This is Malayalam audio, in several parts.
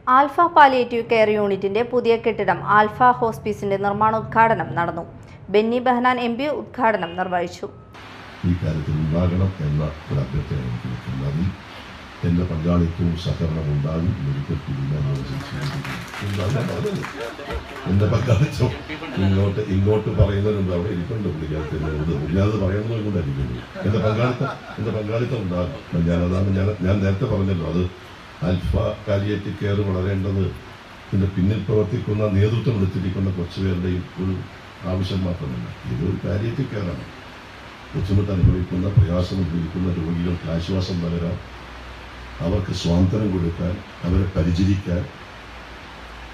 ആൽഫ പാലിയേറ്റീവ് കെയർ യൂണിറ്റിന്റെ പുതിയ കെട്ടിടം ആൽഫ ഹോസ്പീസിന്റെ നിർമ്മാണോദ്ഘാടനം നടന്നു. ബെന്നി ബെഹനാൻ MP ഉദ്ഘാടനം നിർവഹിച്ചു. ഈ കാര്യത്തിൽ ഉണ്ടാകണം എന്ന ഒരു അഭ്യർത്ഥന എനിക്ക് നിൽക്കുന്നത്. എൻ്റെ പങ്കാളിത്തവും സഹകരണവും ഉണ്ടാകും. എൻ്റെ പങ്കാളിത്തം ഇങ്ങോട്ട് പറയുന്നതിനുണ്ട് അവിടെ ഇരിക്കുന്നുണ്ട് പുള്ളിക്കാരത്തിൻ്റെ ഞാനത് പറയുന്നത് കൊണ്ടായിരിക്കുന്നു. എൻ്റെ പങ്കാളിത്തം ഉണ്ടാകും. ഞാൻ നേരത്തെ പറഞ്ഞല്ലോ, അത് ആൽഫ പാലിയേറ്റീവ് കെയർ വളരേണ്ടത് ഇതിൻ്റെ പിന്നിൽ പ്രവർത്തിക്കുന്ന നേതൃത്വം എടുത്തിരിക്കുന്ന കുറച്ചുപേരുടെയും ഒരു ആവശ്യം മാത്രമല്ല. ഇതൊരു പാലിയേറ്റീവ് കെയറാണ്. ബുദ്ധിമുട്ട് അനുഭവിക്കുന്ന, പ്രയാസം അനുഭവിക്കുന്ന രോഗികൾക്ക് ആശ്വാസം പകരാൻ, അവർക്ക് സ്വാതന്ത്ര്യം കൊടുക്കാൻ, അവരെ പരിചരിക്കാൻ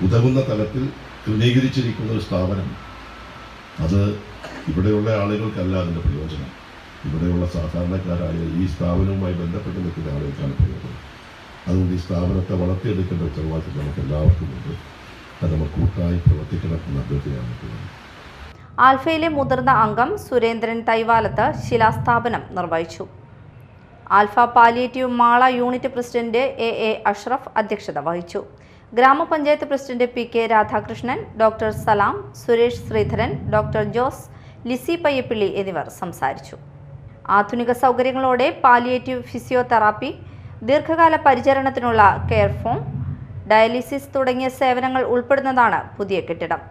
ഉതകുന്ന തലത്തിൽ ക്രമീകരിച്ചിരിക്കുന്ന ഒരു സ്ഥാപനം. അത് ഇവിടെയുള്ള ആളുകൾക്കല്ല അതിൻ്റെ പ്രയോജനം. ഇവിടെയുള്ള സാധാരണക്കാരായ ഈ സ്ഥാപനവുമായി ബന്ധപ്പെട്ട് നിൽക്കുന്ന ആളുകൾക്കാണ് പ്രയോജനം. അതുകൊണ്ട് ഈ സ്ഥാപനത്തെ വളർത്തിയെടുക്കേണ്ട ഉത്തരവാദിത്വം നമുക്ക് എല്ലാവർക്കും ഉണ്ട്. അത് നമ്മൾ കൂട്ടായി പ്രവർത്തിക്കണം എന്ന അഭ്യർത്ഥനയാണ് നിൽക്കുന്നത്. ആൽഫയിലെ മുതിർന്ന അംഗം സുരേന്ദ്രൻ തൈവാലത്ത് ശിലാസ്ഥാപനം നിർവഹിച്ചു. Alpha palliative Mala unit president AA Ashraf അധ്യക്ഷത വഹിച്ചു. ഗ്രാമപഞ്ചായത്ത് പ്രസിഡന്റ് PK രാധാകൃഷ്ണൻ, ഡോക്ടർ സലാം, സുരേഷ് ശ്രീധരൻ, ഡോക്ടർ ജോസ്, ലിസി പയ്യപ്പിള്ളി എന്നിവർ സംസാരിച്ചു. ആധുനിക സൗകര്യങ്ങളോടെ പാലിയേറ്റീവ് ഫിസിയോതെറാപ്പി, ദീർഘകാല പരിചരണത്തിനുള്ള കെയർ ഫോം, ഡയാലിസിസ് തുടങ്ങിയ സേവനങ്ങൾ ഉൾപ്പെടുന്നതാണ് പുതിയ കെട്ടിടം.